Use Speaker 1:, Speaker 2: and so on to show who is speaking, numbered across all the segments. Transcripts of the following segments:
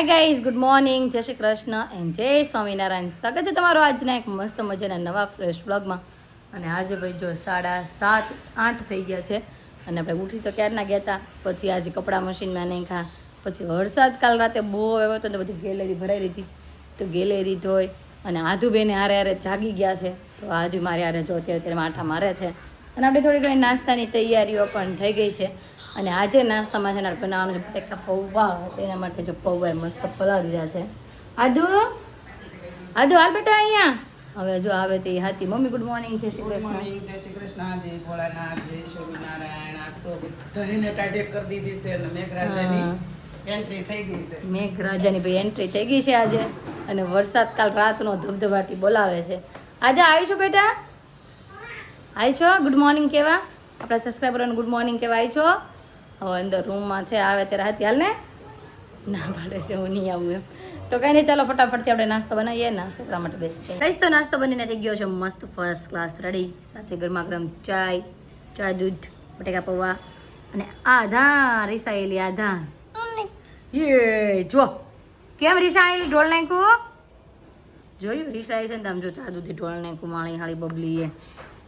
Speaker 1: Hi guys, good morning, જય Shri Krishna and જય સ્વામિનારાયણ. સ્વાગત છે તમારો આજના એક મસ્ત મજાના નવા ફ્રેશ વ્લોગમાં. અને આજે ભાઈ જો 7:30-8 થઈ ગયા છે અને આપણે ઉઠી તો ક્યારના ગયા હતા. પછી આજે કપડાં મશીનમાં નાખ્યા. પછી વરસાદ કાલ રાતે બહુ આવ્યો હતો તો બધી ગેલેરી ભરાઈ હતી. તો ગેલેરી ધોઈ અને આધુબેને હારે હારે જાગી ગયા છે. તો આજુ મારે હારે જો અત્યારે માઠા મારે છે. અને આપણે થોડી ઘણી નાસ્તાની તૈયારીઓ પણ થઈ ગઈ છે. અને આજે નાસ્તામાં છે ને બનાવવાનું છે બટેકા પૌવા. તેના માટે જો પૌવા મસ્ત પલાળી રહ્યા છે. આદુ આદુ હાલ બેટા અહીંયા. હવે જો આવે તે સાચી મમ્મી. ગુડ મોર્નિંગ, જય શ્રી કૃષ્ણ.
Speaker 2: જય શ્રી કૃષ્ણ, જય ભોળાનાથ, જય સ્વામિનારાયણ. આજ તો બધાને ટાઢે કરી દીધી છે અને મેઘરાજાની એન્ટ્રી થઈ ગઈ છે.
Speaker 1: મેઘરાજાની ભાઈ એન્ટ્રી થઈ ગઈ છે આજે. અને વરસાદ કાલ રાતનો ધબધબાટી બોલાવે છે. આજે આવી છો બેટા? આવી છો ગુડ મોર્નિંગ કેવા? આપણા સબસ્ક્રાઈબરોને ગુડ મોર્નિંગ કેવા આવી છો? હવે અંદર રૂમમાં છે, આવે ત્યારે સાચી હાલ ને ના પાડે છે હું નહીં આવું એમ. તો કંઈ નહીં, ચાલો ફટાફટથી આપણે નાસ્તો બનાવીએ. નાસ્તો કરવા માટે બેસી જાય. કઈશ તો નાસ્તો બનીને થઈ ગયો છે મસ્ત ફર્સ્ટ ક્લાસ રેડી. સાથે ગરમા ગરમ ચા દૂધ બટેકા પૌવા અને આધા રીસાયેલી આધા. યે જો કેમ રીસાયેલી ઢોળ નાખ્યું. જોયું રીસાય છે ને તમે જો ચા દૂધી ઢોળ નાખ્યું. માળી હાળી બબલી એ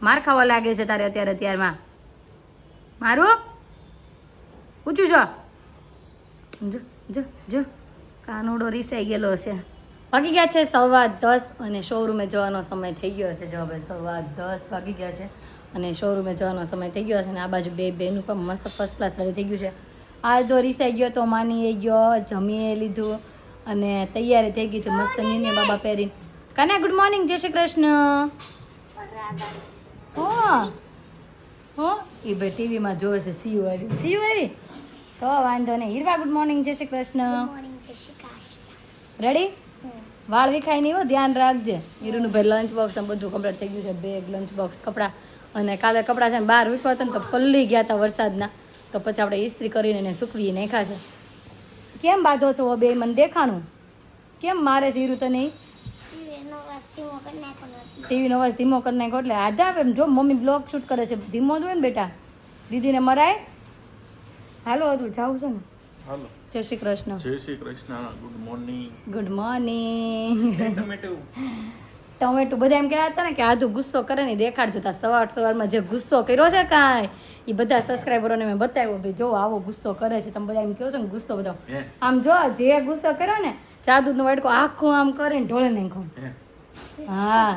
Speaker 1: માર ખાવા લાગે છે તારે અત્યારમાં. મારું પૂછું જો જો જો જો કાનુડો રીસાઈ ગયેલો છે. વાગી ગયા છે 10:15 અને શોરૂમે જવાનો સમય થઈ ગયો છે. જો હવે 10:15 વાગી ગયા છે અને શોરૂમે જવાનો સમય થઈ ગયો છે. અને આ બાજુ બેનું પણ મસ્ત ફર્સ્ટ ક્લાસ રેડી થઈ ગયું છે. આ જો રીસાઈ ગયો તો માની ગયો, જમીએ લીધું અને તૈયારી થઈ ગઈ છે મસ્ત નીને બાબા પહેરીને. કાના ગુડ મોર્નિંગ, જય શ્રી કૃષ્ણ. હો હો એ ભાઈ ટીવીમાં જોવે છે સીયુ આવી તો વાંધો નહીં. હીરવા ગુડ મોર્નિંગ, જય શ્રી કૃષ્ણ. રેડી? વાળ વિખાય નહીં હો, ધ્યાન રાખજે. હીરુનું ભાઈ લંચ બોક્સ બધું કમ્પ્લીટ થઈ ગયું છે. બેગ, લંચ બોક્સ, કપડાં. અને કાલે કપડાં છે ને બહાર વિખવા હતા ને તો પલ્લી ગયા હતા વરસાદના. તો પછી આપણે ઇસ્ત્રી કરીને એને સૂકવી નાખ્યા છે. કેમ બાંધો છો બે? મને દેખાનું કેમ મારે છે હીરુ તને? ટીવીનો અવાજ ધીમો કરી નાખ્યો એટલે આજા એમ જો મમ્મી બ્લોગ શૂટ કરે છે. ધીમો જ હોય ને બેટા, દીદીને મરાય. હાલો હતું જાવું છે ને.
Speaker 3: હાલો.
Speaker 1: જય શ્રી કૃષ્ણ.
Speaker 3: જય Shri Krishna. Good morning.
Speaker 1: Good morning.
Speaker 3: ટમેટું
Speaker 1: બધા એમ કહેતા હતા ને કે આધુ ગુસ્સો કરે ને દેખાડજો. તા સવારમાં જે ગુસ્સો કર્યો છે કાંઈ એ બધા સબસ્ક્રાઈબરોને મેં બતાવ્યો ભાઈ જો આવો ગુસ્સો કરે છે. તમે બધા એમ કહો છો ને ગુસ્સો બધો આમ જો જે ગુસ્સો કર્યો ને ચા દૂધનો વાટકો આખું આમ કરે ને ઢોળે નાખો. હા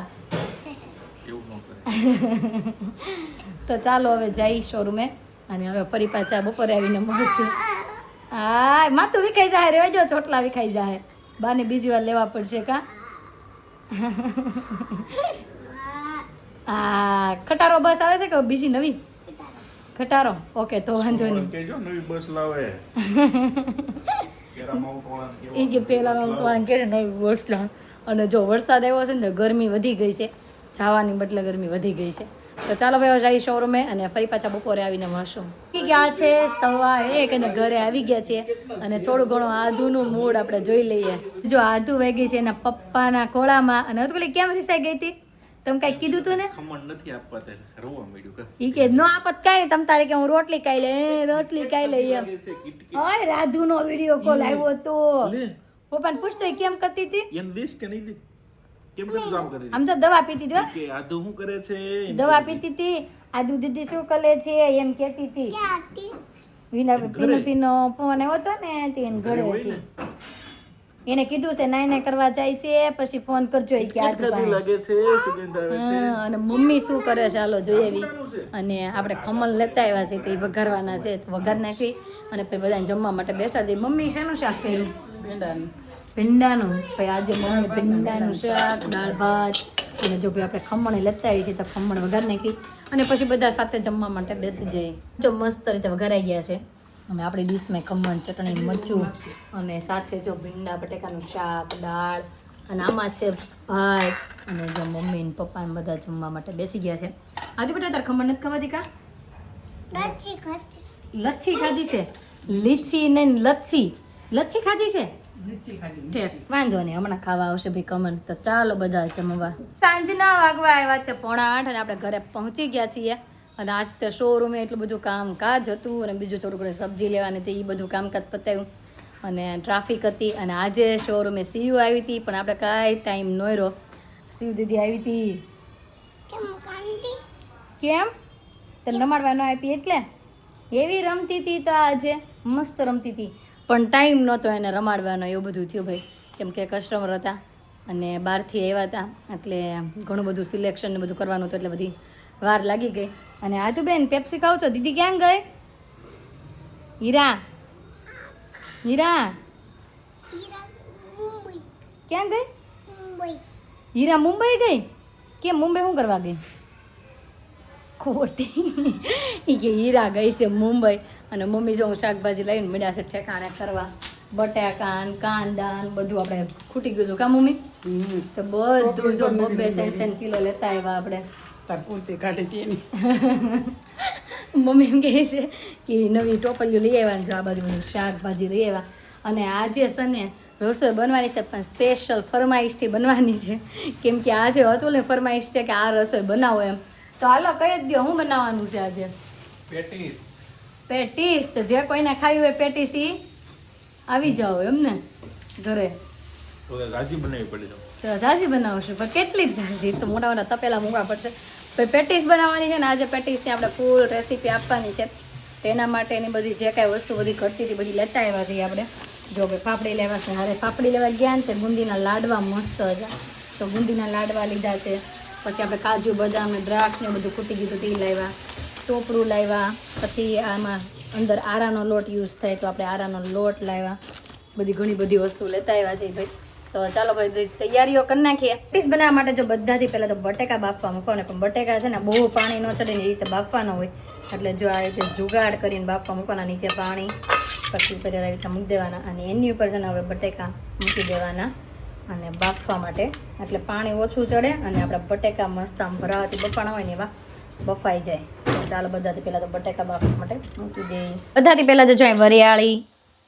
Speaker 1: તો ચાલો હવે જઈ શોરૂમે અને હવે ફરી પાછા બપોરે આવીને મળશું. હા માથું વિખાઈ જાય રે જો ચોટલા વિખાઈ જાય. બાને બીજી વાર લેવા પડશે કા. હા ખટારો બસ આવે છે કે બીજી નવી? ખટારો ઓકે તો વાંધો નહીં.
Speaker 3: કેજો નવી બસ લાવે.
Speaker 1: એ કે પેલા કે નવી બસ લાવે. અને જો વરસાદ આવ્યો છે ને ગરમી વધી ગઈ છે. જવાની બદલે ગરમી વધી ગઈ છે. તો ચાલો ભાઈ જઈ શોરૂમે અને ફરી પાછા બપોરે આવીને મળશું. ગયા છે 1:15 અને ઘરે આવી ગયા છે. અને થોડું ઘણું આધુનું મૂડ આપણે જોઈ લઈએ. જો આધુ વાગી છે એના પપ્પાના ખોળામાં. અને હતું કેમ રીસાઈ ગઈ હતી? તમે કઈ કીધું તું ને?
Speaker 3: ખમણ નથી આપવા તે રોવા મળ્યું કે
Speaker 1: ઈ કે નો આપત કાઈ નહીં. તમ તારે કે હું રોટલી ખાઈ લે એમ. ઓય રાધુનો વિડિયો કોલ આવ્યો તો પપ્પાને પૂછતો કેમ કરતી હતી?
Speaker 3: એમ દેશ કે નહીં દે કેમ બધું કામ કરે
Speaker 1: આમ તો દવા પીતી હતી.
Speaker 3: કે આધુ શું કરે છે?
Speaker 1: દવા પીતી હતી. આધુ દીદી શું કરે છે એમ કહેતી હતી. વિના પીનો ફોન આવ્યો હતો ને તેને ઘરે હતી. એને કીધું છે નાઈ કરવા જાય છે પછી ફોન કરજો એ કે આધુ પાસે
Speaker 3: લાગે છે સુગંધ આવે છે.
Speaker 1: અને મમ્મી શું કરે છે હાલો જોઈએ એવી. અને આપણે ખમણ લેતા આવ્યા છે તો એ વઘારવાના છે. વઘાર નાખી અને પછી બધાને જમવા માટે બેસાડી દઈ. મમ્મી શેનું શાક કર્યું? ભીંડાનું. ભાઈ આજે મમ્મી ભીંડાનું શાક, દાળ ભાત અને જો ભાઈ આપણે ખમણ લેતા આવીએ છીએ તો ખમણ વઘાર નાખી અને પછી બધા સાથે જમવા માટે બેસી જઈએ. જો મસ્ત રીતે વઘારાઈ ગયા છે. અને આપણી ડીશમાં ખમણ, ચટણી, મરચું અને સાથે જો ભીંડા બટેકાનું શાક, દાળ અને આમાં છે ભાત. અને જો મમ્મી ને પપ્પા ને બધા જમવા માટે બેસી ગયા છે. આજે બેટા તાર ખમણ નથી ખાવાતી કા? લચ્છી ખાધી છે. લીચી ને લચ્છી ખાધી છે. વાંધો નહીં હમણાં ખાવા આવશે ભાઈ ખમણ. તો ચાલો બધા જમવા. સાંજના વાગવા આવ્યા છે 7:30 અને આપણે ઘરે પહોંચી ગયા છીએ. અને આજ તો શોરૂમે એટલું બધું કામકાજ હતું અને બીજું થોડું ઘણું સબ્જી લેવાની હતી એ બધું કામકાજ પતાવ્યું. અને ટ્રાફિક હતી અને આજે શોરૂમે સીયુ આવી હતી પણ આપણે કાંઈ ટાઈમ નોર્યો. સીયુ દીદી આવી હતી. કેમ તને રમાડવા ન આપી એટલે એવી રમતી હતી તો આજે મસ્ત રમતી હતી પણ ટાઈમ નહોતો એને રમાડવાનો એવું બધું થયું ભાઈ કેમ કે કસ્ટમર હતા અને બહારથી આવ્યા હતા એટલે ઘણું બધું સિલેક્શન ને બધું કરવાનું હતું એટલે બધી વાર લાગી ગઈ. અને આજુ બેન પેપ્સી ખાવ છો? દીદી ક્યાં ગઈ? હીરા હીરા ક્યાં ગઈ? હીરા મુંબઈ ગઈ? કેમ મુંબઈ શું કરવા ગઈ? ખોટી એ કે હીરા ગઈ છે મુંબઈ અને મમ્મી જો શાકભાજી લઈને મળ્યા છે ઠેકાણે કરવા. બટાકા ને કાંદા ને બધું આપણે ખૂટી ગયું હતું કા મમ્મી? તો બધું જો 2-3 કિલો લેતા આવ્યા આપણે.
Speaker 2: તાર કુર્તી કાઢી હતી એની.
Speaker 1: મમ્મી એમ કહે છે કે નવી ટોપલીઓ લઈ આવ્યા જો આ બાજુ બધું શાકભાજી લઈ આવ્યા. અને આજે છે ને રસોઈ બનવાની છે પણ સ્પેશિયલ ફરમાઈશથી બનવાની છે કેમ કે આજે હતું ને ફરમાઈશ છે કે આ રસોઈ બનાવો એમ. તો હાલો કહી જ દો શું બનાવવાનું છે આજે? પેટીસ. તો જે કોઈને ખાવી હોય પેટીસ ઈ આવી જાઓ એમ ને ઘરે.
Speaker 3: તો રાજી બનાવવી પડે
Speaker 1: તો તાજી બનાવશું પણ કેટલીક સાજી તો મોટા મોટા તપેલા મૂકવા પડશે. પછી પેટીસ બનાવવાની છે ને આજે પેટીસની આપણે ફૂલ રેસીપી આપવાની છે. તેના માટેની બધી જે કાંઈ વસ્તુ બધી ઘટતી હતી બધી લેતા આવ્યા છીએ આપણે. જો ભાઈ પાપડી લેવા છે હારે પાપડી લેવા ગયા ને તે બુંદીના લાડવા મસ્ત હતા તો બુંદીના લાડવા લીધા છે. પછી આપણે કાજુ બદામ ને દ્રાક્ષ ને બધું ખૂટી ગયું તે લાવ્યા. ટોપરું લાવ્યા. પછી આમાં અંદર આરાનો લોટ યુઝ થાય તો આપણે આરાનો લોટ લાવ્યા. બધી ઘણી બધી વસ્તુ લેતા આવ્યા છે ભાઈ. તો ચાલો ભાઈ તૈયારીઓ કરી નાખીએ. પેટીસ બનાવવા માટે જો બધાથી પહેલાં તો બટેકા બાફવા મૂકવાના પણ બટેકા છે ને બહુ પાણી ન ચડે ને એ રીતે બાફવાના હોય એટલે જો આ રીતે જુગાડ કરીને બાફવા મૂકવાના. નીચે પાણી પછી ઉપર આવી રીતે મૂકી દેવાના અને એની ઉપર છે ને હવે બટેકા મૂકી દેવાના અને બાફવા માટે એટલે પાણી ઓછું ચડે અને આપણા બટેકા મસ્ત આમ ભરાવાથી બફાણા હોય ને એવા બફાઈ જાય. તો ચાલો બધાથી પહેલાં તો બટેકા બાફવા માટે મૂકી દઈએ. બધાથી પહેલાં તો જો વરિયાળી,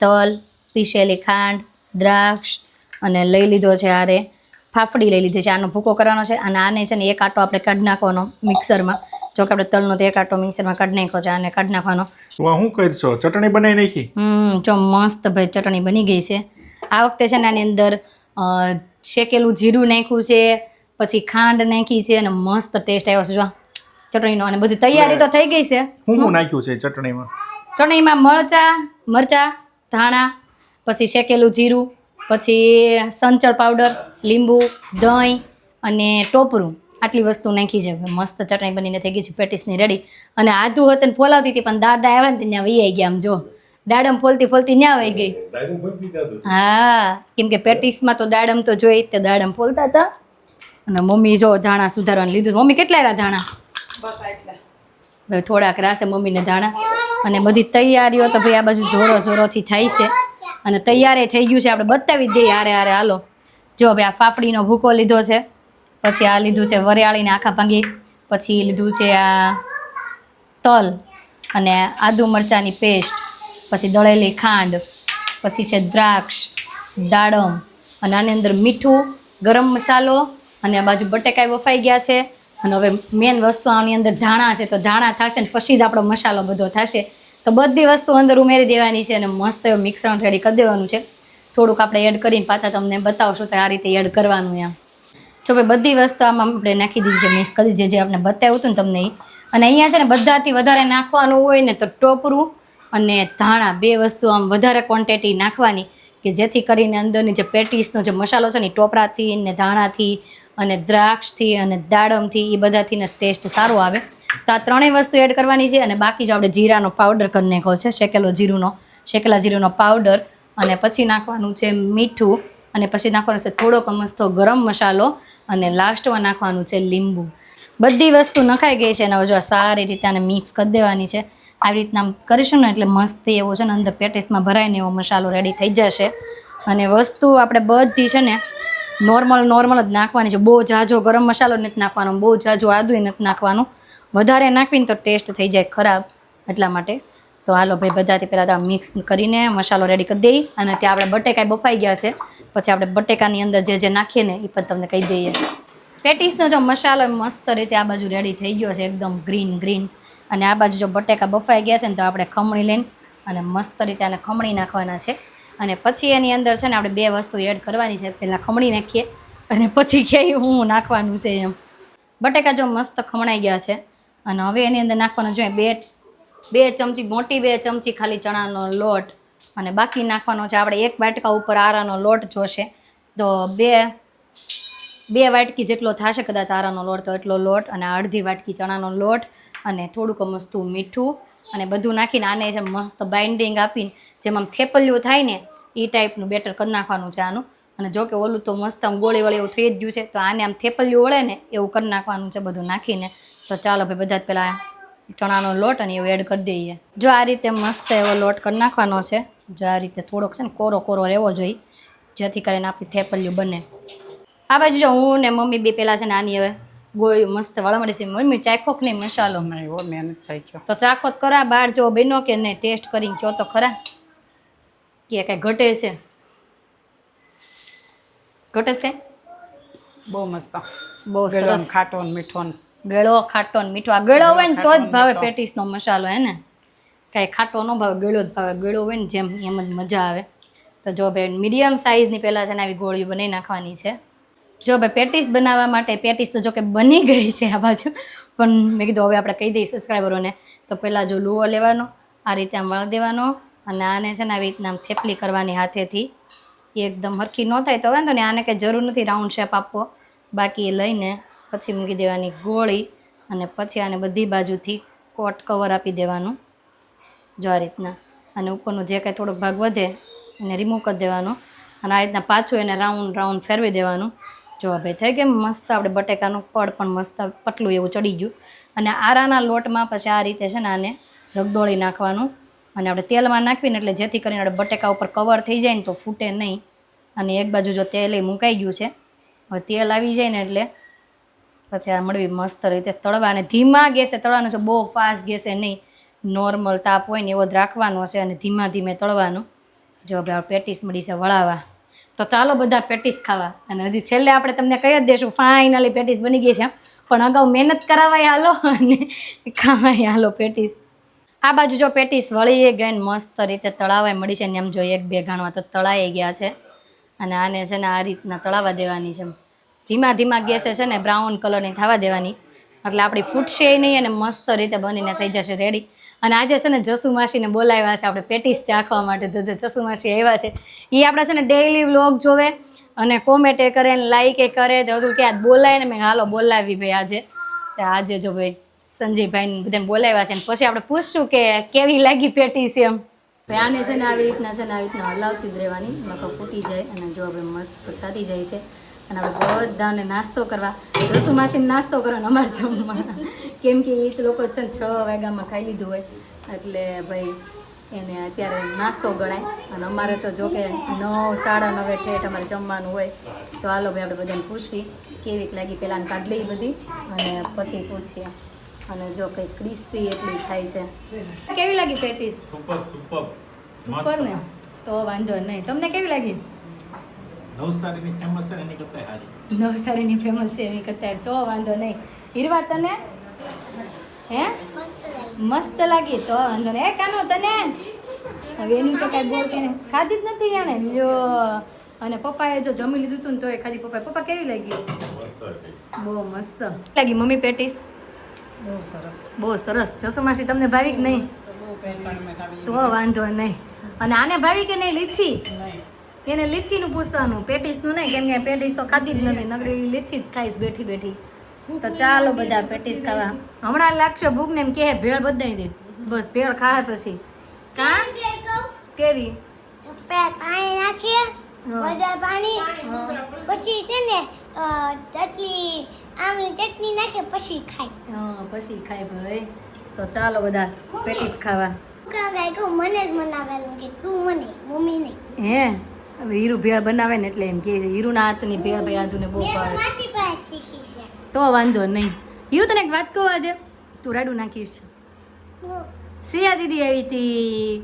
Speaker 1: તલ, પીસેલી ખાંડ, દ્રાક્ષ અને લઈ લીધો છે આરે ફાફડી લઈ લીધી છે. આનો ભૂકો કરવાનો છે અને આને છે ને એક આટો આપણે કાઢી નાખવાનો મિક્સરમાં. જો કે આપણે તલનો તો એક આટો મિક્સરમાં કાઢી નાખ્યો છે આને કાઢી નાખવાનો.
Speaker 3: શું કરશો? ચટણી બનાવી નાખી?
Speaker 1: જો મસ્ત ભાઈ ચટણી બની ગઈ છે. આ વખતે છે ને આની અંદર શેકેલું જીરું નાખ્યું છે પછી ખાંડ નાખી છે અને મસ્ત ટેસ્ટ આવ્યો છે જો ચટણીનો. અને બધી તૈયારી તો થઈ ગઈ છે.
Speaker 3: શું નાખ્યું છે ચટણીમાં?
Speaker 1: ચટણીમાં મરચા, ધાણા, પછી શેકેલું જીરું, પછી સંચળ પાવડર, લીંબુ, દહીં અને ટોપરું આટલી વસ્તુ નાખી છે. મસ્ત ચટણી બનીને થઈ ગઈ છે પેટીસની રેડી. અને આદુ હતું ને ફોલાવતી હતી પણ દાદા આવ્યા ને ત્યાં વહી ગયા. આમ જો દાડમ ફોલતી ત્યાં વહી ગઈ. હા કેમ કે પેટીસમાં તો દાડમ તો જોઈ તે દાડમ ફોલતા હતા. અને મમ્મી જો ધાણા સુધારવાનું લીધું. મમ્મી કેટલા રહ્યા ધાણા?
Speaker 2: બસ આટલા.
Speaker 1: ભાઈ થોડાક રાસે મમ્મીને ધાણા. અને બધી તૈયારીઓ તો ભાઈ આ બાજુ જોરોથી થાય છે અને તૈયારી થઈ ગયું છે. આપણે બતાવી જ દઈએ હારે હાલો. જો ભાઈ આ ફાફડીનો ભૂકો લીધો છે પછી આ લીધું છે વરિયાળીને આખા ભાંગી પછી લીધું છે આ તલ અને આદુ મરચાંની પેસ્ટ પછી દળેલી ખાંડ પછી છે દ્રાક્ષ, દાડમ અને આની અંદર મીઠું, ગરમ મસાલો અને આ બાજુ બટેકા બફાઈ ગયા છે. અને હવે મેન વસ્તુ આની અંદર ધાણા છે તો ધાણા થશે ને પછી જ આપણો મસાલો બધો થશે. તો બધી વસ્તુ અંદર ઉમેરી દેવાની છે અને મસ્ત એવું મિક્સર રેડી કરી દેવાનું છે. થોડુંક આપણે એડ કરીને પાછા તમને બતાવશું તો આ રીતે એડ કરવાનું એમ. જો ભાઈ બધી વસ્તુ આમાં આપણે નાખી દીધી છે મિક્સ કરી જે આપણે બતાવ્યું હતું ને તમને એ. અને અહીંયા છે ને બધાથી વધારે નાખવાનું હોય ને તો ટોપરું અને ધાણા બે વસ્તુ આમ વધારે ક્વોન્ટિટી નાખવાની કે જેથી કરીને અંદરની જે પેટીસનો જે મસાલો છે ને એ ટોપરાથી ને ધાણાથી અને દ્રાક્ષથી અને દાડમથી એ બધાથી ટેસ્ટ સારો આવે. તો આ ત્રણેય વસ્તુ એડ કરવાની છે. અને બાકી જો આપણે જીરાનો પાવડર કરી નાખ્યો છે શેકેલા જીરુંનો પાવડર અને પછી નાખવાનું છે મીઠું અને પછી નાખવાનું છે થોડોક મસ્તો ગરમ મસાલો અને લાસ્ટમાં નાખવાનું છે લીંબુ. બધી વસ્તુ નખાઈ ગઈ છે અને હવે જો સારી રીતે આને મિક્સ કરી દેવાની છે. આવી રીતના કરીશું ને એટલે મસ્ત એવો છે ને અંદર પેટીસમાં ભરાઈને એવો મસાલો રેડી થઈ જશે. અને વસ્તુ આપણે બધી છે ને નોર્મલ જ નાખવાની છે. બહુ ઝાઝો ગરમ મસાલો નથી નાખવાનો, બહુ ઝાઝો આદુ નથી નાખવાનું. વધારે નાખવીને તો ટેસ્ટ થઈ જાય ખરાબ એટલા માટે. તો હાલો ભાઈ બધાથી પહેલાં તો મિક્સ કરીને મસાલો રેડી કરી દઈએ. અને ત્યાં આપણે બટેકા બફાઈ ગયા છે પછી આપણે બટેકાની અંદર જે નાખીએ ને એ પણ તમને કહી દઈએ. પેટીસનો જો મસાલો મસ્ત રીતે આ બાજુ રેડી થઈ ગયો છે એકદમ ગ્રીન અને આ બાજુ જો બટેકા બફાઈ ગયા છે ને તો આપણે ખમણી લઈને અને મસ્ત રીતે આને ખમણી નાખવાના છે. અને પછી એની અંદર છે ને આપણે 2 વસ્તુ એડ કરવાની છે. પહેલાં ખમણી નાખીએ અને પછી કહીએ હું નાખવાનું છે એમ. બટેકા જો મસ્ત ખમણાઈ ગયા છે અને હવે એની અંદર નાખવાનું જોઈએ 2 ચમચી મોટી 2 ચમચી ખાલી ચણાનો લોટ અને બાકી નાખવાનો છે આપણે 1 વાટકા ઉપર આરાનો લોટ જોશે તો 2 વાટકી જેટલો થશે કદાચ આરાનો લોટ તો એટલો લોટ અને અડધી વાટકી ચણાનો લોટ અને થોડુંક મસ્તું મીઠું અને બધું નાખીને આને છે મસ્ત બાઇન્ડિંગ આપીને જેમ આમ થેપલિયું થાય ને એ ટાઈપનું બેટર કરી નાખવાનું છે આનું. અને જો કે ઓલું તો મસ્ત આમ ગોળી વળી એવું થઈ જ ગયું છે તો આને આમ થેપલિયું વળે ને એવું કરી નાખવાનું છે બધું નાખીને. તો ચાલો ભાઈ બધા જ પહેલાં ચણાનો લોટ અને એવું એડ કરી દઈએ. જો આ રીતે મસ્ત એવો લોટ કરી નાખવાનો છે. જો આ રીતે થોડોક છે ને કોરો રહેવો જોઈએ જેથી કરીને આપણી થેપલિયું બને. આ બાજુ જો હું ને મમ્મી બે પહેલાં છે ને આની હવે ગોળી મસ્ત વાળા મળે છે. મમ્મી ચાખો કે નહીં મસાલો?
Speaker 2: નહીં હો, મેં નથી ચાખ્યો.
Speaker 1: તો ચાખો જ ખરા બહાર જો બન્યો કે નહીં ટેસ્ટ કરીને કહો તો ખરા કે કાંઈ ઘટે છે? ઘટે છે કાંઈ?
Speaker 2: બહુ મસ્ત,
Speaker 1: બહુ
Speaker 2: ગળ્યો
Speaker 1: સરસ.
Speaker 2: ને ખાટો ને મીઠો ને.
Speaker 1: ગળો ખાટો ને મીઠો. આ ગળો હોય ને તો જ ભાવે પેટીસનો મસાલો હે ને. કાંઈ ખાટો ન ભાવે, ગળ્યો જ ભાવે. ગળ્યો હોય ને જેમ એમ જ મજા આવે. તો જો ભાઈ મીડિયમ સાઇઝની પહેલાં છે ને આવી ગોળીઓ બનાવી નાખવાની છે. જો ભાઈ પેટીસ બનાવવા માટે પેટીસ તો જો કે બની ગઈ છે આ બાજુ પણ મેં કીધું હવે આપણે કહી દઈએ સબસ્ક્રાઈબરોને. તો પહેલાં જો લુવો લેવાનો આ રીતે આમ વળી દેવાનો અને આને છે ને આવી રીતના આમ થેપલી કરવાની હાથેથી. એકદમ હરખી ન થાય તો વાંધો ને આને કંઈ જરૂર નથી રાઉન્ડ શેપ આપવો. બાકી એ લઈને પછી મૂકી દેવાની ગોળી અને પછી આને બધી બાજુથી કોટ કવર આપી દેવાનું જો આ રીતના. અને ઉપરનું જે કાંઈ થોડોક ભાગ વધે એને રિમૂવ કરી દેવાનો અને આ રીતના પાછું એને રાઉન્ડ ફેરવી દેવાનું. જો ભાઈ થઈ ગયું મસ્ત. આપણે બટેકાનું પડ પણ મસ્ત પતલું એવું ચડી ગયું. અને આરાના લોટમાં પછી આ રીતે છે ને આને રગદોળી નાખવાનું અને આપણે તેલમાં નાખવીને એટલે જેથી કરીને આપણે બટેકા ઉપર કવર થઈ જાય ને તો ફૂટે નહીં. અને એક બાજુ જો તેલ એ મુકાઈ ગયું છે. હવે તેલ આવી જાય ને એટલે પછી આ મળવી મસ્ત રીતે તળવા અને ધીમા ગેસે તળવાનું છે. બહુ ફાસ્ટ ગેસે નહીં, નોર્મલ તાપ હોય ને એવો જ રાખવાનો છે અને ધીમે તળવાનું. જો ભાઈ પેટીસ મળી છે વળાવવા. તો ચાલો બધા પેટીસ ખાવા. અને હજી છેલ્લે આપણે તમને કહી જ દઈશું ફાઇનલી પેટીસ બની ગઈ છે પણ અગાઉ મહેનત કરાવાય હાલો અને ખાવાય હાલો પેટીસ. આ બાજુ જો પેટીસ વળી ગઈ ને મસ્ત રીતે તળાવાય મળી છે ને એમ જો 1-2 ઘાણવા તો તળાઈ ગયા છે. અને આને છે ને આ રીતના તળાવવા દેવાની છે. ધીમા ગેસે છે ને બ્રાઉન કલરની થવા દેવાની એટલે આપણી ફૂટશે નહીં અને મસ્ત રીતે બનીને થઈ જશે રેડી. અને આજે છે ને જસુ માસીને બોલાવ્યા છે આપણે પેટીસ ચાખવા માટે. તો જો જસુ માસી આવ્યા છે એ આપણે છે ને ડેઈલી વ્લોગ જોવે અને કોમેન્ટ કરે ને લાઈક એ કરે તો હજુ ક્યાં બોલાય ને મેં હાલો બોલાવી ભાઈ આજે જો ભાઈ સંજયભાઈને બધાને બોલાવ્યા છે ને પછી આપણે પૂછશું કે કેવી લાગી પેટીસ એમ. ભાઈ આને છે ને આવી રીતના હલાવતી જ રહેવાની નકર ફૂટી જાય. અને જો હવે મસ્ત થતી જાય છે અને આપણે બધાને નાસ્તો કરવા જસુ માસીને નાસ્તો કરવાનો અમારે જમવા કેમ કે એ તો લોકો છે ને 6 વાગ્યામાં ખાઈ લીધું હોય એટલે ભાઈ એને અત્યારે નાસ્તો ગણાય. અને અમારે તો જો કે 9, 9:30 ઠેઠ અમારે જમવાનું હોય. તો હાલો ભાઈ આપણે બધાને પૂછવી કેવીક લાગી. પહેલાં કાઢ લઈ બધી અને પછી પૂછીએ. અને જો કંઈ ક્રિસ્પી એટલી થાય છે. કેવી લાગી પેટીસ? સુપર ને તો વાંધો નહીં. તમને કેવી લાગી?
Speaker 3: નવસારીની ફેમસ છે એની કરતા સારી.
Speaker 1: નવસારીની ફેમસ છે એની કરતા તો વાંધો નહીં. હીરવા તને હે મસ્ત લાગી તો વાંધો નહીં. કાનો તને હવે એનું તો કાંઈ બોલ કે ખાધી જ નથી એણે લ્યો. અને પપ્પાએ જો જમી લીધું હતું ને તોય ખાધી. પપ્પા કેવી લાગી? બહુ મસ્ત લાગી મમ્મી પેટીસ. બહુ સરસ. જસુ માસી તમને ભાવી કે નહીં? તો વાંધો નહીં. અને આને ભાવી કે નહીં લીચી? એને લીચીનું પૂછવાનું પેટીસનું નહીં કેમ કે પેટીસ તો ખાધી જ નથી. નગરી લીચી જ ખાઈશ બેઠી. તો ચાલો બધા પેટીસ ખાવા. હમણાં લાગશે ભૂખ ને એમ કે ભેળ બદલાઈ દે બસ ભેળ ખાય પછી કેવી
Speaker 4: પાણી નાખીએ વધારે પાણી પછી છે ને ચટણી આમલી ચટણી નાખે પછી ખાય.
Speaker 1: પછી ખાય ભાઈ. તો ચાલો બધા પેટીસ ખાવા.
Speaker 4: મને જ બનાવેલું કે તું મને મમ્મી નહીં
Speaker 1: હે હવે હીરુ ભેળ બનાવે ને એટલે એમ કે છે હીરુના હાથની ભેળ ભાઈ આદુને બહુ ભાવે.
Speaker 4: માસી પાસે શીખી છે.
Speaker 1: તો વાંધો નહીં. હીરુ તને એક વાત કહું આજે તું રાડું નાખીશ. સિયા દીદી આવી હતી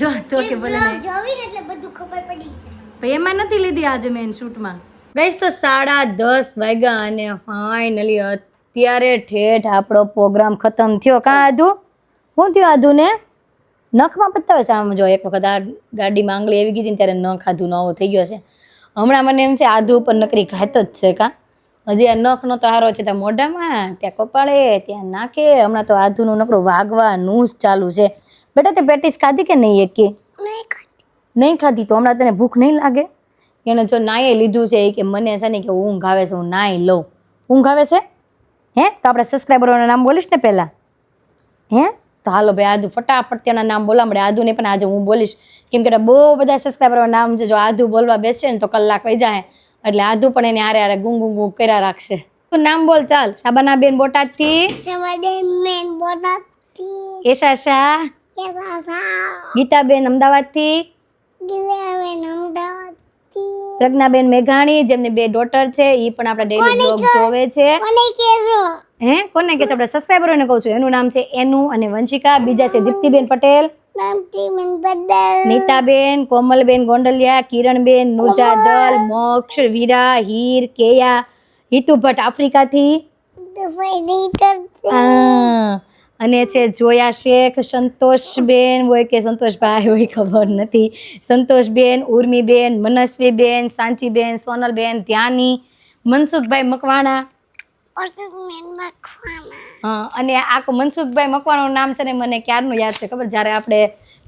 Speaker 1: જો તો કે બોલે
Speaker 4: જોવી ને એટલે બધું ખબર પડી
Speaker 1: ભાઈ એમાં નથી લીધી આજે મેં શૂટમાં. ગઈશ તો 10:30 વાગ્યા અને ફાઇનલી અત્યારે ઠેઠ આપણો પ્રોગ્રામ ખતમ થયો. કાં આધુ શું થયું આધુને? નખમાં પતાવે છે આમ જો એક વખત આ ગાડીમાં આંગળી આવી ગઈ હતી ને ત્યારે નખ આધું નવો થઈ ગયો છે હમણાં મને એમ છે આધું ઉપર નકરી ઘાત જ છે કા હજી આ નખ નો તો હારો છે ત્યાં મોઢામાં ત્યાં કપાળે ત્યાં નાકે હમણાં તો આધુનું નકરું વાગવાનું જ ચાલુ છે બેટા તે પેટીસ ખાધી કે નહીં એક કે નહીં ખાધી તો હમણાં તને ભૂખ નહીં લાગે એને જો નાએ લીધું છે એ કે મને છે ને કે ઊંઘ આવે છે હું નાઈ લઉં ઊંઘ આવે છે હે તો આપણે સબસ્ક્રાઈબરોના નામ બોલીશ ને પહેલાં હે તો હાલો ભાઈ આદુ ફટાફટ તેના નામ બોલવા મળે આદુ નહીં પણ આજે હું બોલીશ કેમ કે બહુ બધા સબસ્ક્રાઈબરોના નામ છે જો આદુ બોલવા બેસશે ને તો કલાક વહી જાય એટલે આદુ પણ એને હારે હારે ગુંગ ગુંગ ગુંગ કર્યા રાખશે તું નામ બોલ ચાલ શાબાના બેન બોટાદથી
Speaker 4: મેન બોટાદથી
Speaker 1: કેશા શાહ ગીતાબેન અમદાવાદથી
Speaker 4: દિવ્યાબેન અમદાવાદથી
Speaker 1: પ્રજ્ઞાબેન મેઘાણી જેમની 2 ડોટર છે એ પણ આપણા ડેઈલી બ્લોગ જોવે છે
Speaker 4: કોને કહેશો
Speaker 1: હે કોને કે છે આપણે સબસ્ક્રાઈબરોને કહું છું એનું નામ છે એનુ અને વંશિકા બીજા છે દીપ્તિબેન પટેલ
Speaker 4: રામતીબેન પટેલ
Speaker 1: નીતાબેન કોમલબેન ગોંડલિયા કિરણબેન નુજાદલ મોક્ષ વીરા હીર કેયા હિતુ ભટ્ટ આફ્રિકાથી હા. અને છે જોયા શેખ સંતોષબેન હોય કે સંતોષભાઈ હોય ખબર નથી સંતોષબેન ઉર્મીબેન મનસ્વીબેન સાંચીબેન સોનલબેન ધ્યાની મનસુખભાઈ મકવાણા હા અને આ મનસુખભાઈ મકવાણાનું નામ છે ને મને ક્યારનું યાદ છે ખબર જ્યારે આપણે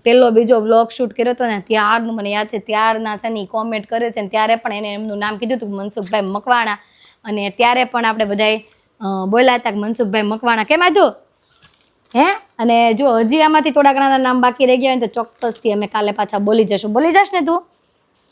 Speaker 1: પહેલો બીજો વ્લોગ શૂટ કર્યો હતો ને ત્યારનું મને યાદ છે ત્યારના છે ને કોમેન્ટ કરે છે ને ત્યારે પણ એને એમનું નામ કીધું હતું મનસુખભાઈ મકવાણા અને ત્યારે પણ આપણે બધાએ બોલ્યા હતા કે મનસુખભાઈ મકવાણા કેમ હતું હે અને જો હજી આમાંથી થોડા ઘણાના નામ બાકી રહી ગયા હોય ને તો ચોક્કસથી અમે કાલે પાછા બોલી જશું બોલી જશ ને તું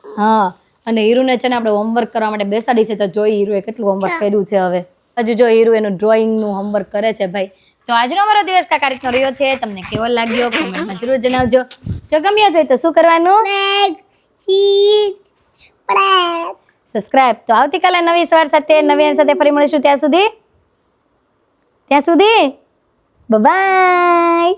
Speaker 1: હા અને હીરુને છે ને આપણે હોમવર્ક કરવા માટે બેસાડી છે તો જોઈ હીરુએ કેટલું હોમવર્ક કર્યું છે હવે હજુ જો હીરુ એનું ડ્રોઈંગનું હોમવર્ક કરે છે ભાઈ તો આજનો અમારો દિવસ કાંઈક રીતનો રહ્યો છે તમને કેવો લાગ્યો કોમેન્ટમાં જરૂર જણાવજો જો ગમ્યો છે તો શું કરવાનું સબસ્ક્રાઇબ તો આવતીકાલે નવી સવાર સાથે નવી સાથે ફરી મળીશું ત્યાં સુધી બાય